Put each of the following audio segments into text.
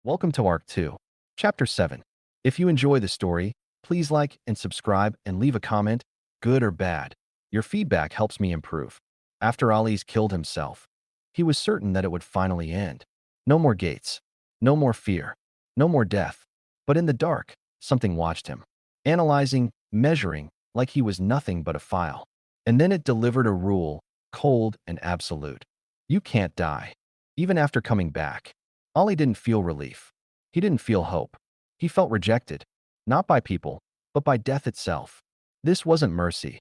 Welcome to Arc 2, Chapter 7. If you enjoy the story, please like and subscribe and leave a comment, good or bad. Your feedback helps me improve. After Ali's killed himself, he was certain that it would finally end. No more gates, no more fear, no more death. But in the dark, something watched him, analyzing, measuring, like he was nothing but a file. And then it delivered a rule, cold and absolute. You can't die. Even after coming back. Ali didn't feel relief. He didn't feel hope. He felt rejected, not by people, but by death itself. This wasn't mercy.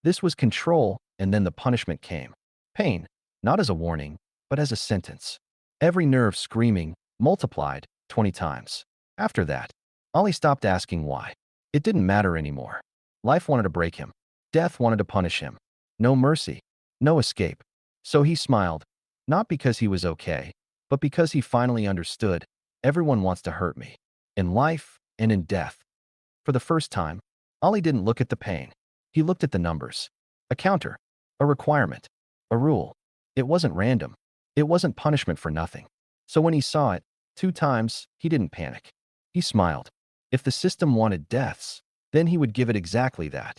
This was control, and then the punishment came. Pain, not as a warning, but as a sentence. Every nerve screaming, multiplied 20 times. After that, Ali stopped asking why. It didn't matter anymore. Life wanted to break him. Death wanted to punish him. No mercy, no escape. So he smiled, not because he was okay, but because he finally understood, everyone wants to hurt me. In life and in death. For the first time, Ali didn't look at the pain. He looked at the numbers. A counter. A requirement. A rule. It wasn't random. It wasn't punishment for nothing. So when he saw it, 2 times, he didn't panic. He smiled. If the system wanted deaths, then he would give it exactly that.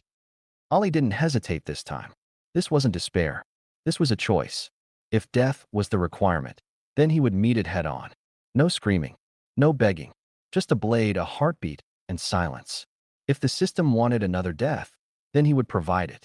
Ali didn't hesitate this time. This wasn't despair. This was a choice. If death was the requirement, then he would meet it head on. No screaming, no begging, just a blade, a heartbeat, and silence. If the system wanted another death, then he would provide it.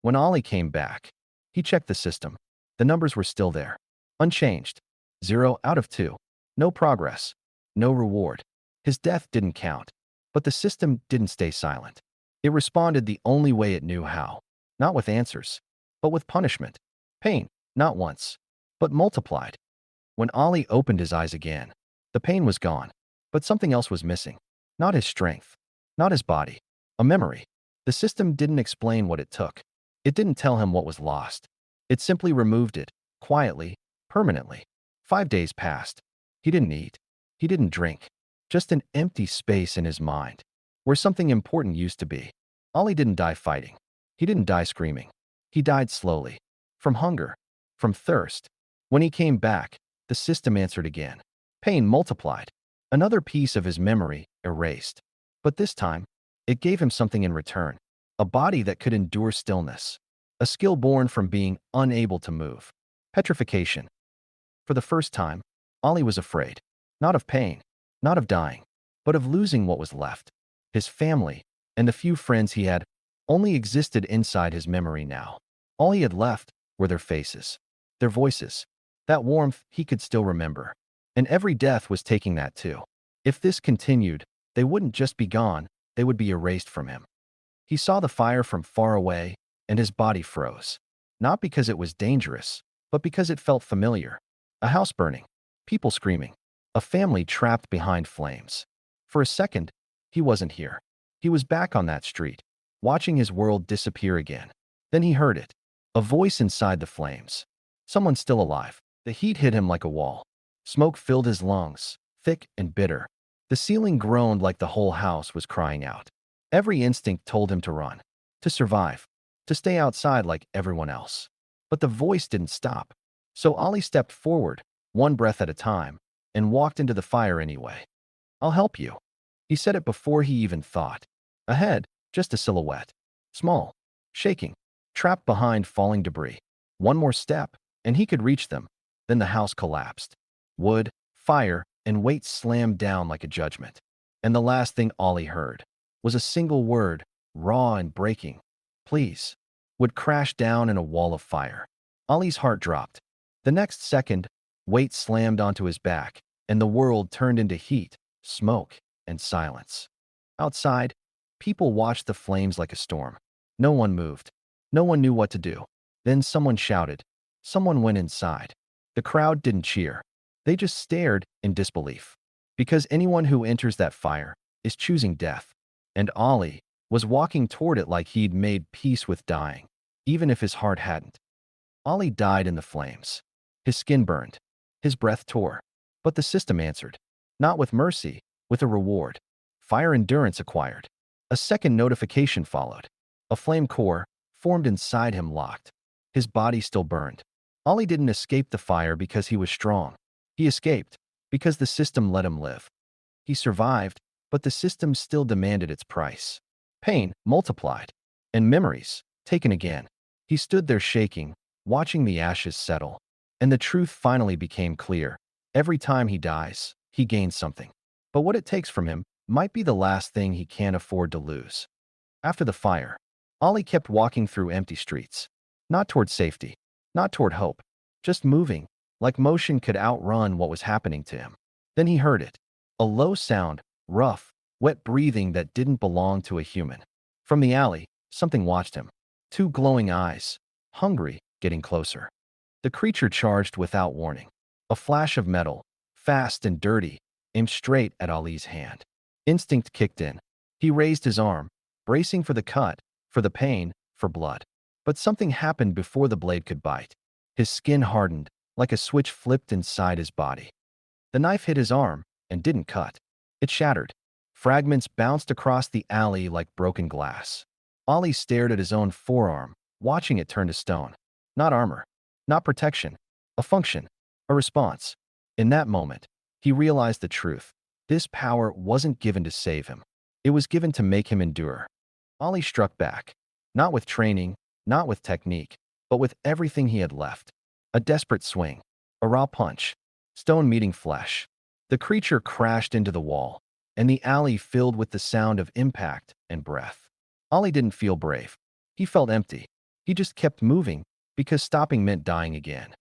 When Ali came back, he checked the system. The numbers were still there, unchanged. 0 out of 2. No progress, no reward. His death didn't count, but the system didn't stay silent. It responded the only way it knew how, not with answers, but with punishment. Pain, not once, but multiplied. When Ali opened his eyes again, the pain was gone, but something else was missing. Not his strength, not his body, a memory. The system didn't explain what it took. It didn't tell him what was lost. It simply removed it, quietly, permanently. 5 days passed. He didn't eat. He didn't drink. Just an empty space in his mind, where something important used to be. Ali didn't die fighting. He didn't die screaming. He died slowly. From hunger. From thirst. When he came back, the system answered again. Pain multiplied. Another piece of his memory erased. But this time, it gave him something in return. A body that could endure stillness. A skill born from being unable to move. Petrification. For the first time, Ali was afraid. Not of pain, not of dying, but of losing what was left. His family, and the few friends he had, only existed inside his memory now. All he had left were their faces, their voices. That warmth he could still remember. And every death was taking that too. If this continued, they wouldn't just be gone, they would be erased from him. He saw the fire from far away, and his body froze. Not because it was dangerous, but because it felt familiar. A house burning, people screaming, a family trapped behind flames. For a second, he wasn't here. He was back on that street, watching his world disappear again. Then he heard it. A voice inside the flames. Someone still alive. The heat hit him like a wall. Smoke filled his lungs, thick and bitter. The ceiling groaned like the whole house was crying out. Every instinct told him to run, to survive, to stay outside like everyone else. But the voice didn't stop. So Ali stepped forward, one breath at a time, and walked into the fire anyway. I'll help you. He said it before he even thought. Ahead, just a silhouette. Small, shaking, trapped behind falling debris. One more step, and he could reach them. Then the house collapsed. Wood, fire, and weight slammed down like a judgment. And the last thing Ali heard was a single word, raw and breaking. Please. Would crash down in a wall of fire. Ali's heart dropped. The next second, weight slammed onto his back, and the world turned into heat, smoke, and silence. Outside, people watched the flames like a storm. No one moved. No one knew what to do. Then someone shouted. Someone went inside. The crowd didn't cheer. They just stared in disbelief. Because anyone who enters that fire is choosing death. And Ali was walking toward it like he'd made peace with dying, even if his heart hadn't. Ali died in the flames. His skin burned. His breath tore. But the system answered. Not with mercy, with a reward. Fire endurance acquired. A second notification followed. A flame core formed inside him locked. His body still burned. Ali didn't escape the fire because he was strong. He escaped because the system let him live. He survived, but the system still demanded its price. Pain multiplied, and memories taken again. He stood there shaking, watching the ashes settle. And the truth finally became clear. Every time he dies, he gains something. But what it takes from him might be the last thing he can't afford to lose. After the fire, Ollie kept walking through empty streets. Not toward safety, not toward hope, just moving, like motion could outrun what was happening to him. Then he heard it. A low sound, rough, wet breathing that didn't belong to a human. From the alley, something watched him. Two glowing eyes, hungry, getting closer. The creature charged without warning. A flash of metal, fast and dirty, aimed straight at Ali's hand. Instinct kicked in. He raised his arm, bracing for the cut, for the pain, for blood. But something happened before the blade could bite. His skin hardened, like a switch flipped inside his body. The knife hit his arm and didn't cut. It shattered. Fragments bounced across the alley like broken glass. Ollie stared at his own forearm, watching it turn to stone. Not armor, not protection, a function, a response. In that moment, he realized the truth. This power wasn't given to save him. It was given to make him endure. Ollie struck back, not with training, not with technique, but with everything he had left. A desperate swing, a raw punch, stone meeting flesh. The creature crashed into the wall, and the alley filled with the sound of impact and breath. Ollie didn't feel brave. He felt empty. He just kept moving, because stopping meant dying again.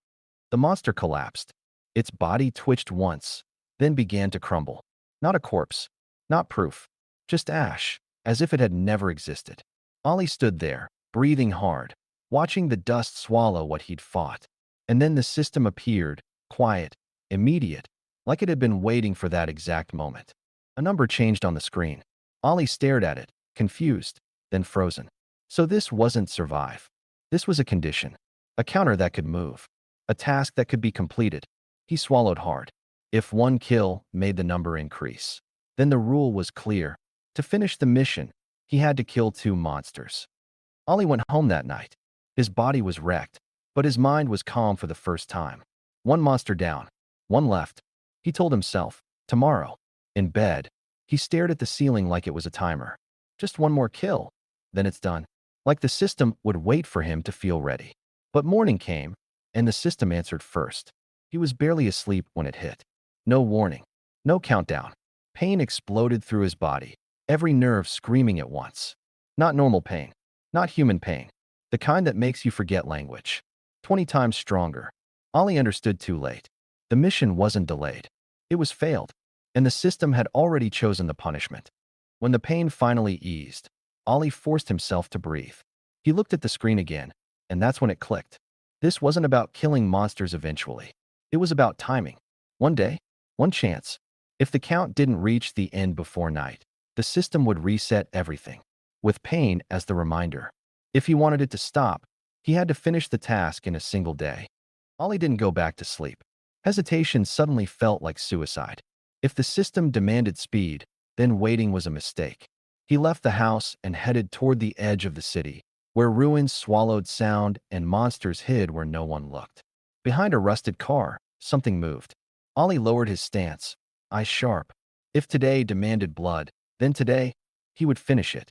The monster collapsed. Its body twitched once, then began to crumble. Not a corpse, not proof, just ash, as if it had never existed. Ollie stood there, breathing hard, watching the dust swallow what he'd fought. And then the system appeared, quiet, immediate, like it had been waiting for that exact moment. A number changed on the screen. Ollie stared at it, confused, then frozen. So this wasn't survive. This was a condition, a counter that could move, a task that could be completed. He swallowed hard. If one kill made the number increase, then the rule was clear. To finish the mission, he had to kill 2 monsters. Ollie went home that night. His body was wrecked, but his mind was calm for the first time. 1 monster down, 1 left. He told himself, tomorrow. In bed, he stared at the ceiling like it was a timer. Just 1 more kill, then it's done. Like the system would wait for him to feel ready. But morning came, and the system answered first. He was barely asleep when it hit. No warning, no countdown. Pain exploded through his body, every nerve screaming at once. Not normal pain, not human pain, the kind that makes you forget language. 20 times stronger. Ollie understood too late. The mission wasn't delayed. It was failed, and the system had already chosen the punishment. When the pain finally eased, Ollie forced himself to breathe. He looked at the screen again, and that's when it clicked. This wasn't about killing monsters eventually. It was about timing. 1 day, 1 chance. If the count didn't reach the end before night, the system would reset everything, with pain as the reminder. If he wanted it to stop, he had to finish the task in a single day. Ollie didn't go back to sleep. Hesitation suddenly felt like suicide. If the system demanded speed, then waiting was a mistake. He left the house and headed toward the edge of the city, where ruins swallowed sound and monsters hid where no one looked. Behind a rusted car, something moved. Ollie lowered his stance, eyes sharp. If today demanded blood, then today, he would finish it.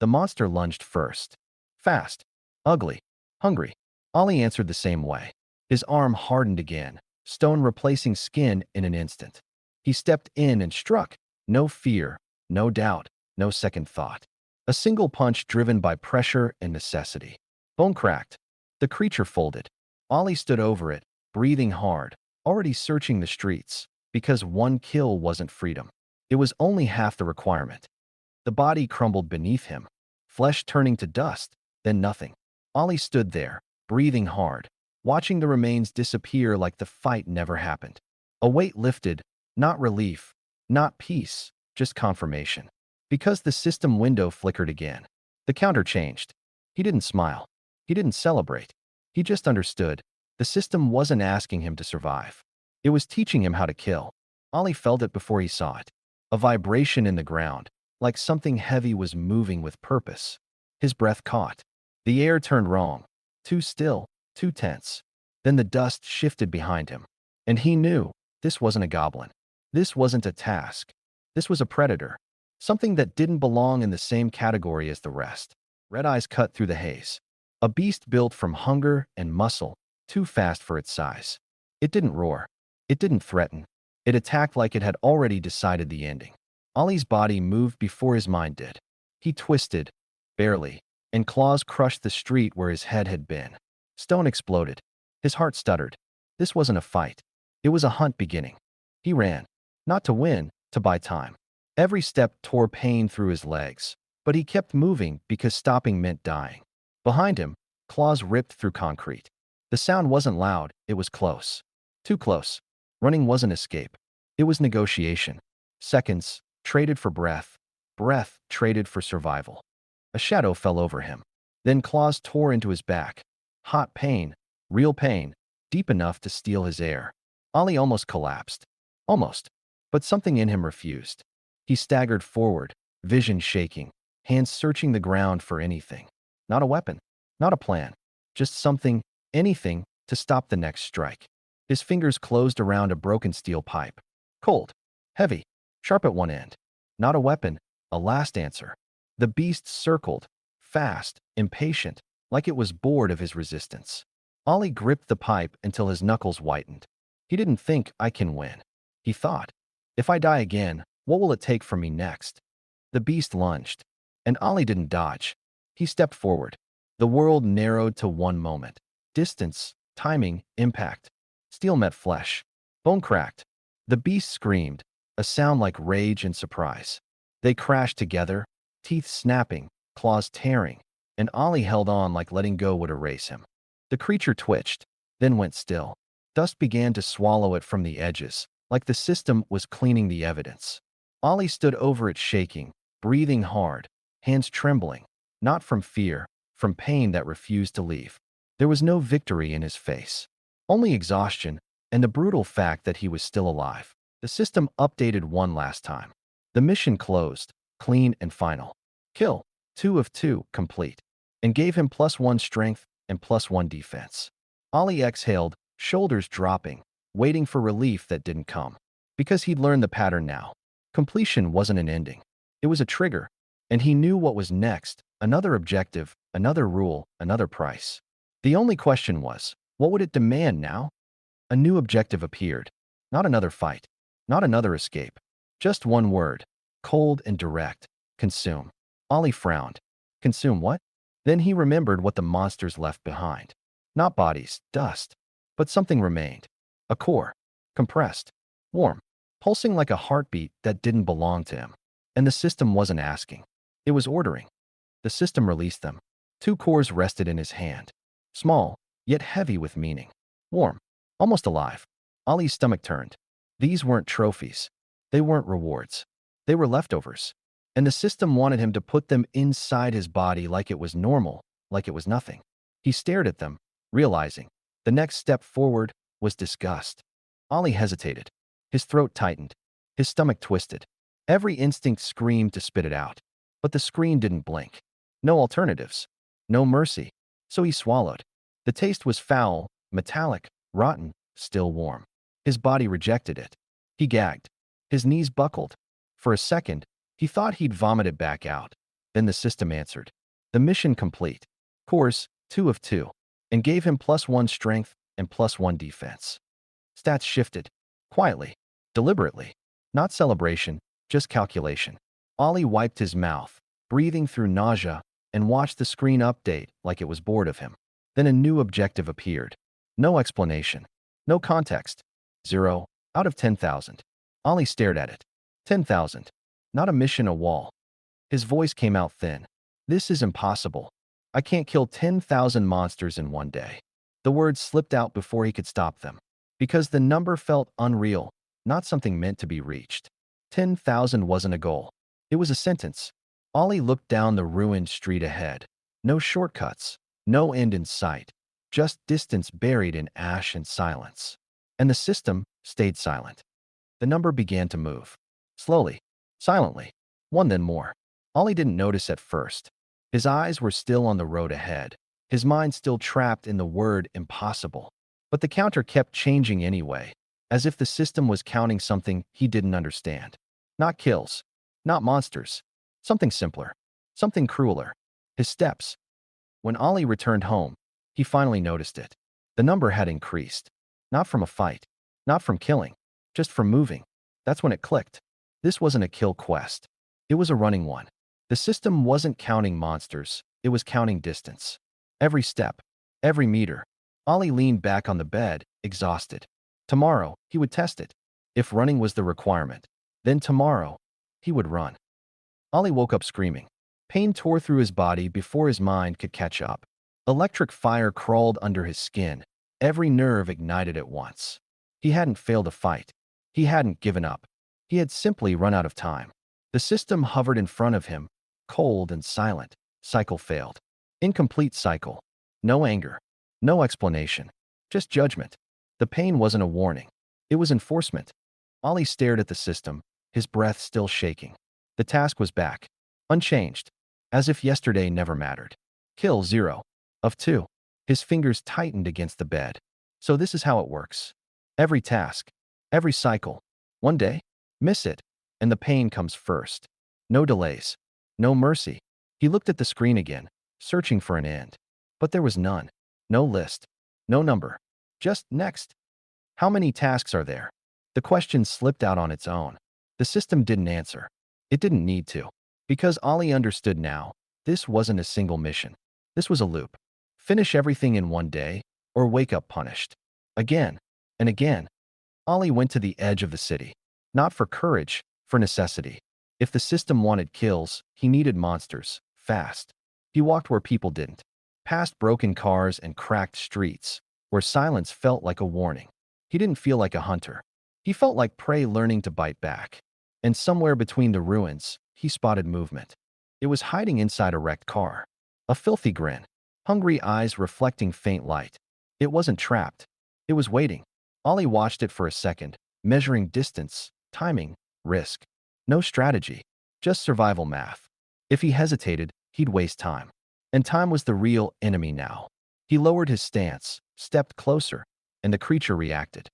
The monster lunged first. Fast, ugly, hungry. Ollie answered the same way. His arm hardened again, stone replacing skin in an instant. He stepped in and struck. No fear, no doubt, no second thought. A single punch driven by pressure and necessity. Bone cracked. The creature folded. Ollie stood over it, breathing hard, already searching the streets, because 1 kill wasn't freedom. It was only half the requirement. The body crumbled beneath him, flesh turning to dust, then nothing. Ollie stood there, breathing hard, watching the remains disappear like the fight never happened. A weight lifted, not relief, not peace, just confirmation. Because the system window flickered again. The counter changed. He didn't smile. He didn't celebrate. He just understood. The system wasn't asking him to survive. It was teaching him how to kill. Ollie felt it before he saw it. A vibration in the ground, like something heavy was moving with purpose. His breath caught. The air turned wrong. Too still, too tense. Then the dust shifted behind him. And he knew this wasn't a goblin. This wasn't a task. This was a predator. Something that didn't belong in the same category as the rest. Red eyes cut through the haze. A beast built from hunger and muscle, too fast for its size. It didn't roar. It didn't threaten. It attacked like it had already decided the ending. Ollie's body moved before his mind did. He twisted, barely, and claws crushed the street where his head had been. Stone exploded. His heart stuttered. This wasn't a fight. It was a hunt beginning. He ran. Not to win, to buy time. Every step tore pain through his legs, but he kept moving because stopping meant dying. Behind him, claws ripped through concrete. The sound wasn't loud, it was close. Too close. Running wasn't escape. It was negotiation. Seconds, traded for breath. Breath, traded for survival. A shadow fell over him. Then claws tore into his back. Hot pain, real pain, deep enough to steal his air. Ollie almost collapsed. Almost. But something in him refused. He staggered forward, vision shaking, hands searching the ground for anything. Not a weapon, not a plan, just something, anything, to stop the next strike. His fingers closed around a broken steel pipe. Cold, heavy, sharp at one end. Not a weapon, a last answer. The beast circled, fast, impatient, like it was bored of his resistance. Ollie gripped the pipe until his knuckles whitened. He didn't think, I can win. He thought, if I die again, what will it take from me next? The beast lunged, and Ollie didn't dodge. He stepped forward. The world narrowed to one moment. Distance, timing, impact. Steel met flesh. Bone cracked. The beast screamed, a sound like rage and surprise. They crashed together, teeth snapping, claws tearing, and Ollie held on like letting go would erase him. The creature twitched, then went still. Dust began to swallow it from the edges, like the system was cleaning the evidence. Ollie stood over it shaking, breathing hard, hands trembling, not from fear, from pain that refused to leave. There was no victory in his face, only exhaustion and the brutal fact that he was still alive. The system updated one last time. The mission closed, clean and final. Kill, 2 of 2, complete, and gave him +1 strength and +1 defense. Ollie exhaled, shoulders dropping, waiting for relief that didn't come. Because he'd learned the pattern now. Completion wasn't an ending. It was a trigger, and he knew what was next, another objective, another rule, another price. The only question was, what would it demand now? A new objective appeared. Not another fight. Not another escape. Just one word. Cold and direct. Consume. Ollie frowned. Consume what? Then he remembered what the monsters left behind. Not bodies, dust. But something remained. A core. Compressed. Warm. Pulsing like a heartbeat that didn't belong to him. And the system wasn't asking. It was ordering. The system released them. 2 cores rested in his hand. Small, yet heavy with meaning. Warm. Almost alive. Ollie's stomach turned. These weren't trophies. They weren't rewards. They were leftovers. And the system wanted him to put them inside his body like it was normal, like it was nothing. He stared at them, realizing the next step forward was disgust. Ollie hesitated. His throat tightened. His stomach twisted. Every instinct screamed to spit it out. But the screen didn't blink. No alternatives. No mercy. So he swallowed. The taste was foul, metallic, rotten, still warm. His body rejected it. He gagged. His knees buckled. For a second, he thought he'd vomit it back out. Then the system answered. The mission complete. Course, 2 of 2. And gave him +1 strength and +1 defense. Stats shifted. Quietly. Deliberately. Not celebration, just calculation. Ollie wiped his mouth, breathing through nausea, and watched the screen update like it was bored of him. Then a new objective appeared. No explanation. No context. 0 out of 10,000. Ollie stared at it. 10,000. Not a mission, a wall. His voice came out thin. This is impossible. I can't kill 10,000 monsters in one day. The words slipped out before he could stop them. Because the number felt unreal, not something meant to be reached. 10,000 wasn't a goal. It was a sentence. Ollie looked down the ruined street ahead. No shortcuts. No end in sight. Just distance buried in ash and silence. And the system stayed silent. The number began to move. Slowly. Silently. One then more. Ollie didn't notice at first. His eyes were still on the road ahead. His mind still trapped in the word impossible. But the counter kept changing anyway. as if the system was counting something he didn't understand. Not kills, not monsters, something simpler, something crueler. His steps. When Ollie returned home, he finally noticed it. The number had increased. Not from a fight, not from killing, just from moving. That's when it clicked. This wasn't a kill quest. It was a running one. The system wasn't counting monsters, it was counting distance. Every step, every meter. Ollie leaned back on the bed, exhausted. Tomorrow, he would test it. If running was the requirement, then tomorrow, he would run. Ollie woke up screaming. Pain tore through his body before his mind could catch up. Electric fire crawled under his skin. Every nerve ignited at once. He hadn't failed a fight. He hadn't given up. He had simply run out of time. The system hovered in front of him, cold and silent. Cycle failed. Incomplete cycle. No anger. No explanation. Just judgment. The pain wasn't a warning. It was enforcement. Ollie stared at the system, his breath still shaking. The task was back. Unchanged. As if yesterday never mattered. Kill 0 of 2. His fingers tightened against the bed. So this is how it works. Every task. Every cycle. One day, miss it, and the pain comes first. No delays. No mercy. He looked at the screen again, searching for an end. But there was none. No list. No number. Just next. How many tasks are there? The question slipped out on its own. The system didn't answer. It didn't need to. Because Ollie understood now, this wasn't a single mission. This was a loop. Finish everything in one day, or wake up punished. Again and again. Ollie went to the edge of the city. Not for courage, for necessity. If the system wanted kills, he needed monsters, fast. He walked where people didn't. Past broken cars and cracked streets, where silence felt like a warning. He didn't feel like a hunter. He felt like prey learning to bite back. And somewhere between the ruins, he spotted movement. It was hiding inside a wrecked car. A filthy grin. Hungry eyes reflecting faint light. It wasn't trapped. It was waiting. Ollie watched it for a second, measuring distance, timing, risk. No strategy. Just survival math. If he hesitated, he'd waste time. And time was the real enemy now. He lowered his stance, stepped closer, and the creature reacted.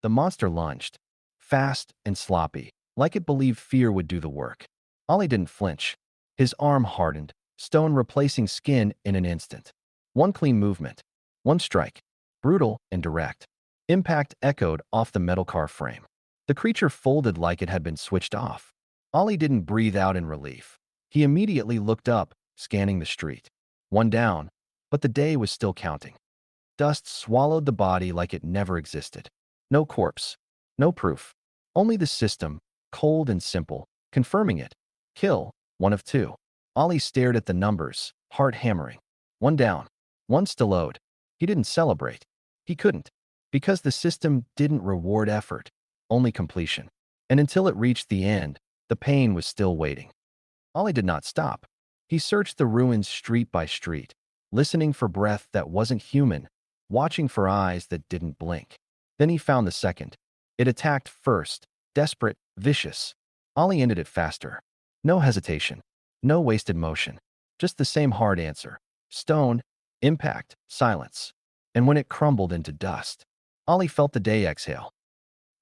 The monster lunged. Fast and sloppy, like it believed fear would do the work. Ollie didn't flinch. His arm hardened, stone replacing skin in an instant. One clean movement. One strike. Brutal and direct. Impact echoed off the metal car frame. The creature folded like it had been switched off. Ollie didn't breathe out in relief. He immediately looked up, scanning the street. One down, but the day was still counting. Dust swallowed the body like it never existed. No corpse. No proof. Only the system, cold and simple, confirming it. Kill, 1 of 2. Ollie stared at the numbers, heart hammering. One down. One still owed. He didn't celebrate. He couldn't. Because the system didn't reward effort, only completion. And until it reached the end, the pain was still waiting. Ollie did not stop. He searched the ruins street by street, listening for breath that wasn't human, watching for eyes that didn't blink. Then he found the second. It attacked first, desperate, vicious. Ollie ended it faster. No hesitation. No wasted motion. Just the same hard answer. Stone, impact, silence. And when it crumbled into dust, Ollie felt the day exhale.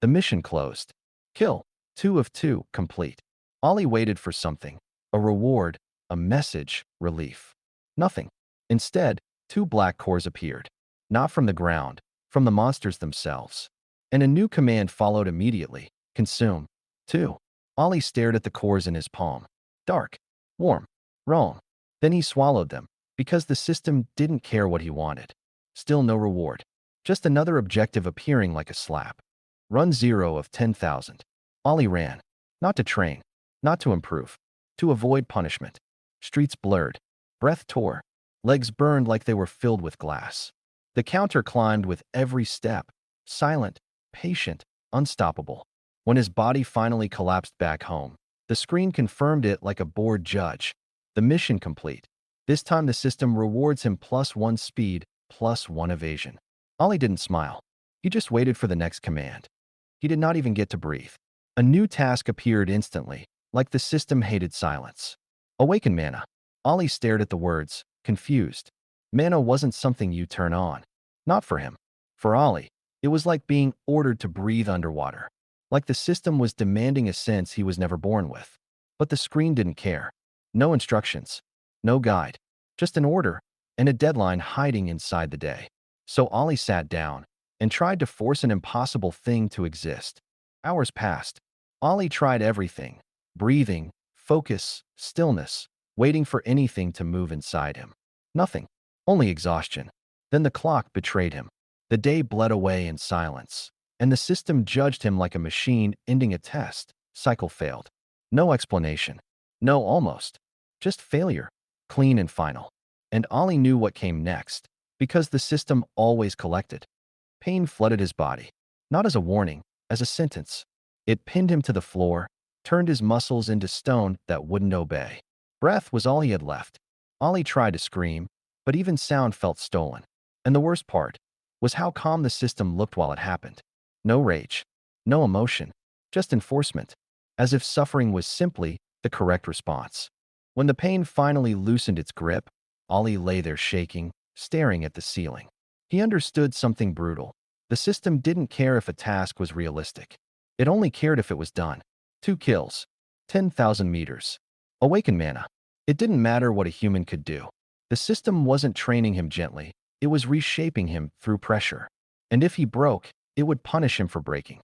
The mission closed. Kill, 2 of 2, complete. Ollie waited for something. A reward, a message, relief. Nothing. Instead, 2 black cores appeared. Not from the ground, from the monsters themselves. And a new command followed immediately. Consume. 2. Ollie stared at the cores in his palm. Dark. Warm. Wrong. Then he swallowed them, because the system didn't care what he wanted. Still no reward. Just another objective appearing like a slap. Run 0 of 10,000. Ollie ran. Not to train. Not to improve. To avoid punishment. Streets blurred. Breath tore. Legs burned like they were filled with glass. The counter climbed with every step. Silent, patient, unstoppable. When his body finally collapsed back home, the screen confirmed it like a bored judge. The mission complete. This time the system rewards him +1 speed, +1 evasion. Ollie didn't smile. He just waited for the next command. He did not even get to breathe. A new task appeared instantly, like the system hated silence. Awaken mana. Ollie stared at the words, confused. Mana wasn't something you turn on. Not for him. For Ollie, It was like being ordered to breathe underwater. Like the system was demanding a sense he was never born with. But the screen didn't care. No instructions. No guide. Just an order and a deadline hiding inside the day. So Ollie sat down and tried to force an impossible thing to exist. Hours passed. Ollie tried everything. Breathing, focus, stillness, waiting for anything to move inside him. Nothing. Only exhaustion. Then the clock betrayed him. The day bled away in silence, and the system judged him like a machine ending a test. Cycle failed. No explanation. No almost. Just failure. Clean and final. And Ollie knew what came next, because the system always collected. Pain flooded his body, not as a warning, as a sentence. It pinned him to the floor, turned his muscles into stone that wouldn't obey. Breath was all he had left. Ollie tried to scream, but even sound felt stolen. And the worst part was how calm the system looked while it happened. No rage, no emotion, just enforcement, as if suffering was simply the correct response. When the pain finally loosened its grip, Ollie lay there shaking, staring at the ceiling. He understood something brutal. The system didn't care if a task was realistic. It only cared if it was done. 2 kills. 10,000 meters. Awaken mana. It didn't matter what a human could do. The system wasn't training him gently. It was reshaping him through pressure. And if he broke, it would punish him for breaking.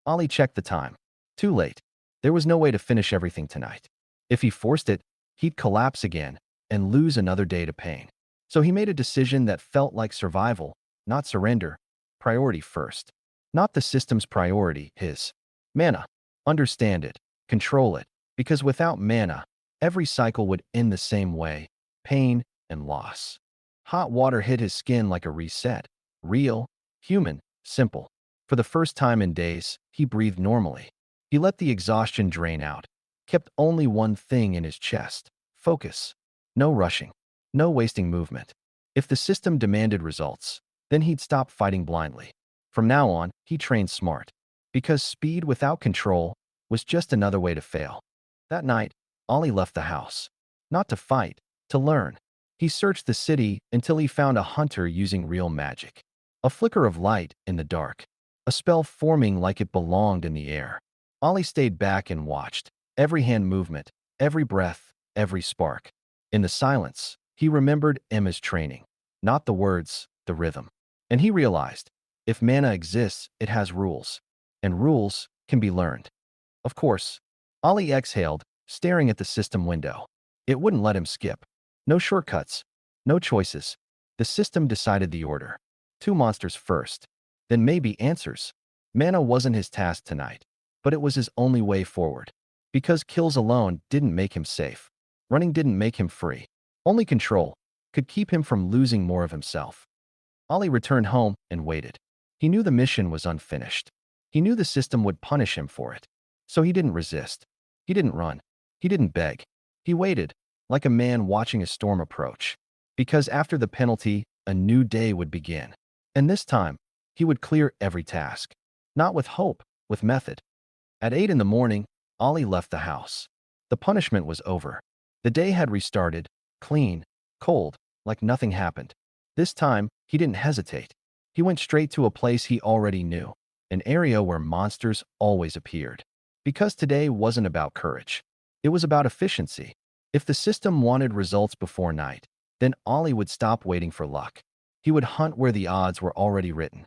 Ollie checked the time. Too late. There was no way to finish everything tonight. If he forced it, he'd collapse again and lose another day to pain. So he made a decision that felt like survival, not surrender. Priority first. Not the system's priority, his. Mana. Understand it. Control it. Because without mana, every cycle would end the same way. Pain and loss. Hot water hit his skin like a reset. Real, human, simple. For the first time in days, he breathed normally. He let the exhaustion drain out. Kept only one thing in his chest. Focus. No rushing. No wasting movement. If the system demanded results, then he'd stop fighting blindly. From now on, he trained smart. Because speed without control was just another way to fail. That night, Ollie left the house. Not to fight, to learn. He searched the city until he found a hunter using real magic. A flicker of light in the dark. A spell forming like it belonged in the air. Ollie stayed back and watched. Every hand movement, every breath, every spark. In the silence, he remembered Emma's training. Not the words, the rhythm. And he realized, if mana exists, it has rules. And rules can be learned. Of course, Ollie exhaled, staring at the system window. It wouldn't let him skip. No shortcuts. No choices. The system decided the order. 2 monsters first. Then maybe answers. Mana wasn't his task tonight, but it was his only way forward. Because kills alone didn't make him safe. Running didn't make him free. Only control could keep him from losing more of himself. Ollie returned home and waited. He knew the mission was unfinished. He knew the system would punish him for it. So he didn't resist. He didn't run. He didn't beg. He waited, like a man watching a storm approach. Because after the penalty, a new day would begin. And this time, he would clear every task. Not with hope, with method. At 8 in the morning, Ollie left the house. The punishment was over. The day had restarted, clean, cold, like nothing happened. This time, he didn't hesitate. He went straight to a place he already knew, an area where monsters always appeared. Because today wasn't about courage. It was about efficiency. If the system wanted results before night, then Ollie would stop waiting for luck. He would hunt where the odds were already written.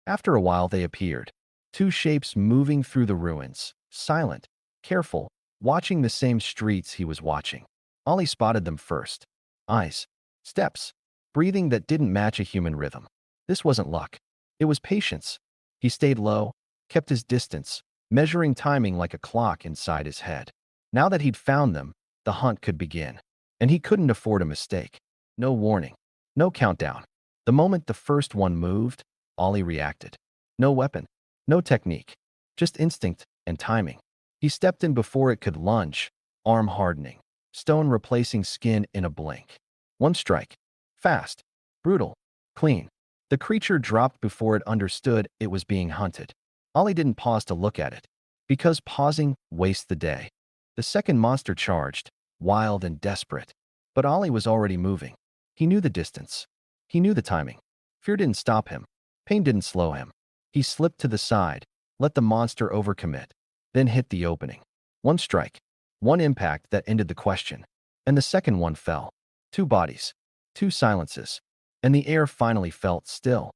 After a while, they appeared. 2 shapes moving through the ruins, silent, careful, watching the same streets he was watching. Ollie spotted them first. Eyes, steps, breathing that didn't match a human rhythm. This wasn't luck. It was patience. He stayed low, kept his distance, measuring timing like a clock inside his head. Now that he'd found them, the hunt could begin. And he couldn't afford a mistake. No warning. No countdown. The moment the first one moved, Ollie reacted. No weapon. No technique. Just instinct and timing. He stepped in before it could lunge, arm hardening, stone replacing skin in a blink. One strike. Fast. Brutal. Clean. The creature dropped before it understood it was being hunted. Ollie didn't pause to look at it, because pausing wastes the day. The second monster charged, wild and desperate. But Ollie was already moving. He knew the distance. He knew the timing. Fear didn't stop him. Pain didn't slow him. He slipped to the side, let the monster overcommit, then hit the opening. One strike, one impact that ended the question, and the second one fell. Two bodies, two silences, and the air finally felt still.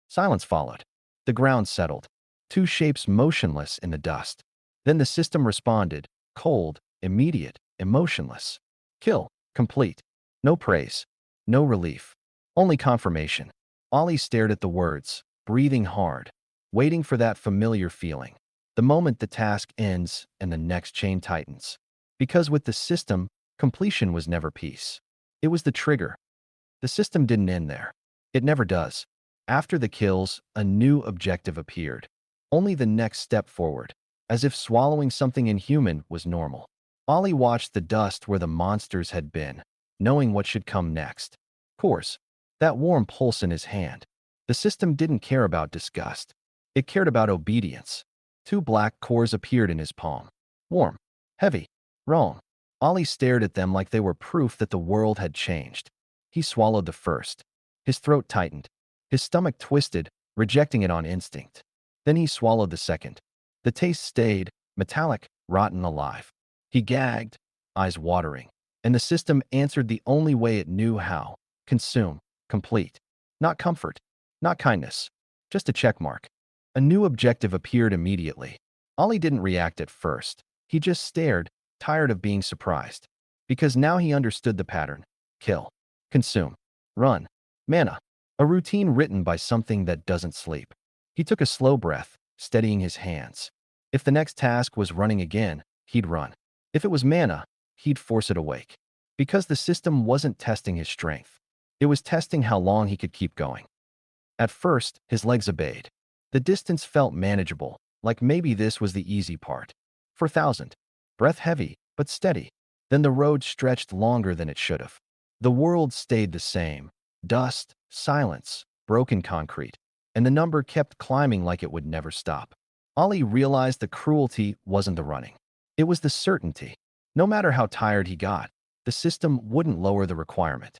Silence followed. The ground settled, two shapes motionless in the dust. Then the system responded, cold, immediate, emotionless. Kill, complete. No praise, no relief, only confirmation. Ollie stared at the words, breathing hard, waiting for that familiar feeling. The moment the task ends and the next chain tightens. Because with the system, completion was never peace. It was the trigger. The system didn't end there. It never does. After the kills, a new objective appeared. Only the next step forward, as if swallowing something inhuman was normal. Ollie watched the dust where the monsters had been, knowing what should come next. Of course, that warm pulse in his hand. The system didn't care about disgust. It cared about obedience. Two black cores appeared in his palm. Warm, heavy, wrong. Ollie stared at them like they were proof that the world had changed. He swallowed the first. His throat tightened. His stomach twisted, rejecting it on instinct. Then he swallowed the second. The taste stayed, metallic, rotten alive. He gagged, eyes watering, and the system answered the only way it knew how. Consume, complete. Not comfort, not kindness, just a check mark. A new objective appeared immediately. Ollie didn't react at first. He just stared, tired of being surprised. Because now he understood the pattern. Kill, consume, run, mana. A routine written by something that doesn't sleep. He took a slow breath, steadying his hands. If the next task was running again, he'd run. If it was mana, he'd force it awake. Because the system wasn't testing his strength. It was testing how long he could keep going. At first, his legs obeyed. The distance felt manageable, like maybe this was the easy part. 4,000. Breath heavy, but steady. Then the road stretched longer than it should have. The world stayed the same. Dust, silence, broken concrete. And the number kept climbing like it would never stop. Ollie realized the cruelty wasn't the running. It was the certainty. No matter how tired he got, the system wouldn't lower the requirement.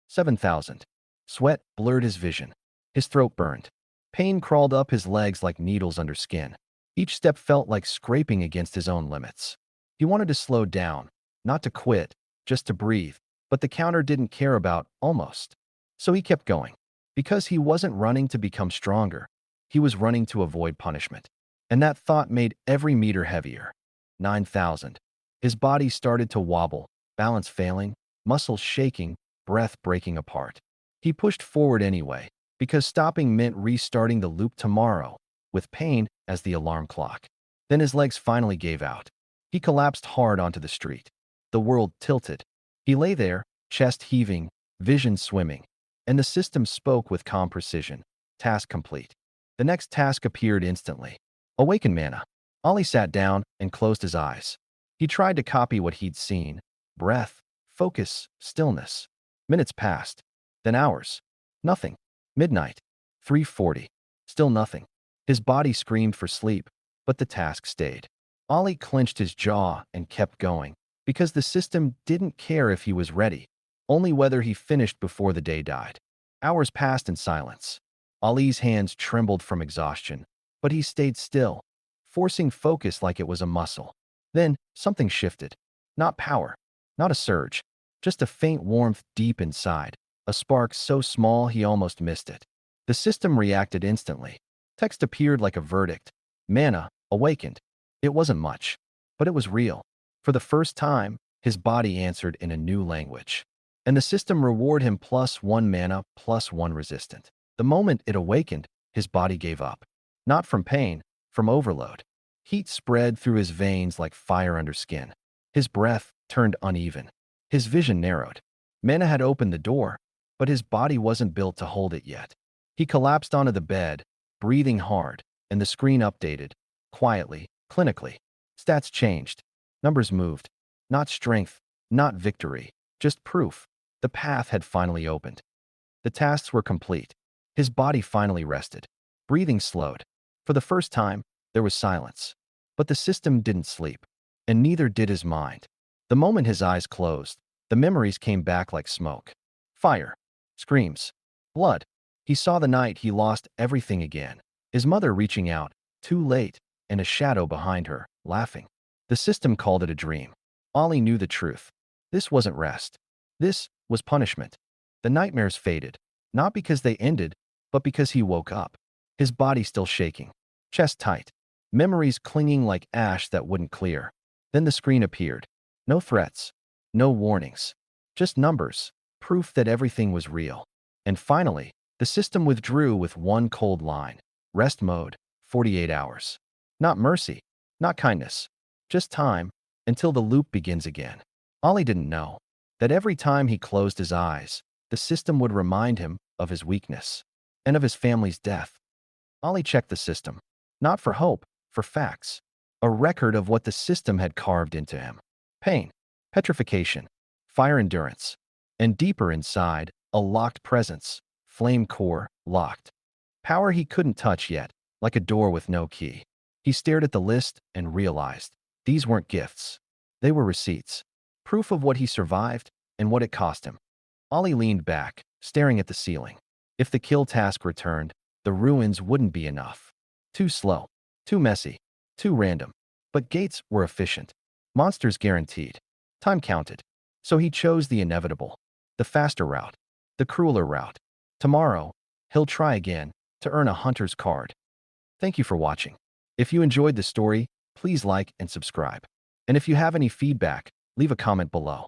7,000. Sweat blurred his vision. His throat burned. Pain crawled up his legs like needles under skin. Each step felt like scraping against his own limits. He wanted to slow down, not to quit, just to breathe. But the counter didn't care about almost. So he kept going. Because he wasn't running to become stronger. He was running to avoid punishment. And that thought made every meter heavier. 9,000. His body started to wobble, balance failing, muscles shaking, breath breaking apart. He pushed forward anyway, because stopping meant restarting the loop tomorrow, with pain as the alarm clock. Then his legs finally gave out. He collapsed hard onto the street. The world tilted. He lay there, chest heaving, vision swimming, and the system spoke with calm precision. Task complete. The next task appeared instantly. Awaken mana. Ollie sat down and closed his eyes. He tried to copy what he'd seen. Breath, focus, stillness. Minutes passed. Then hours. Nothing. Midnight. 3:40. Still nothing. His body screamed for sleep, but the task stayed. Ollie clenched his jaw and kept going, because the system didn't care if he was ready, only whether he finished before the day died. Hours passed in silence. Ollie's hands trembled from exhaustion, but he stayed still, forcing focus like it was a muscle. Then, something shifted. Not power, not a surge, just a faint warmth deep inside, a spark so small he almost missed it. The system reacted instantly. Text appeared like a verdict. Mana, awakened. It wasn't much, but it was real. For the first time, his body answered in a new language. And the system rewarded him +1 mana, +1 resistant. The moment it awakened, his body gave up. Not from pain, from overload. Heat spread through his veins like fire under skin. His breath turned uneven. His vision narrowed. Mana had opened the door, but his body wasn't built to hold it yet. He collapsed onto the bed, breathing hard, and the screen updated. Quietly, clinically. Stats changed. Numbers moved. Not strength, not victory, just proof. The path had finally opened. The tasks were complete. His body finally rested. Breathing slowed. For the first time, there was silence. But the system didn't sleep, and neither did his mind. The moment his eyes closed, the memories came back like smoke. Fire. Screams. Blood. He saw the night he lost everything again. His mother reaching out, too late, and a shadow behind her, laughing. The system called it a dream. Ollie knew the truth. This wasn't rest. This was punishment. The nightmares faded, not because they ended, but because he woke up. His body still shaking, chest tight, memories clinging like ash that wouldn't clear. Then the screen appeared. No threats, no warnings, just numbers, proof that everything was real. And finally, the system withdrew with one cold line. Rest mode, 48 hours. Not mercy, not kindness, just time, until the loop begins again. Ollie didn't know that every time he closed his eyes, the system would remind him of his weakness and of his family's death. Ollie checked the system, not for hope, for facts. A record of what the system had carved into him. Pain, petrification, fire endurance, and deeper inside, a locked presence, flame core, locked. Power he couldn't touch yet, like a door with no key. He stared at the list and realized these weren't gifts. They were receipts. Proof of what he survived and what it cost him. Ollie leaned back, staring at the ceiling. If the kill task returned, the ruins wouldn't be enough. Too slow, too messy, too random. But gates were efficient. Monsters guaranteed. Time counted. So he chose the inevitable. The faster route. The crueler route. Tomorrow, he'll try again to earn a hunter's card. Thank you for watching. If you enjoyed the story, please like and subscribe. And if you have any feedback, leave a comment below.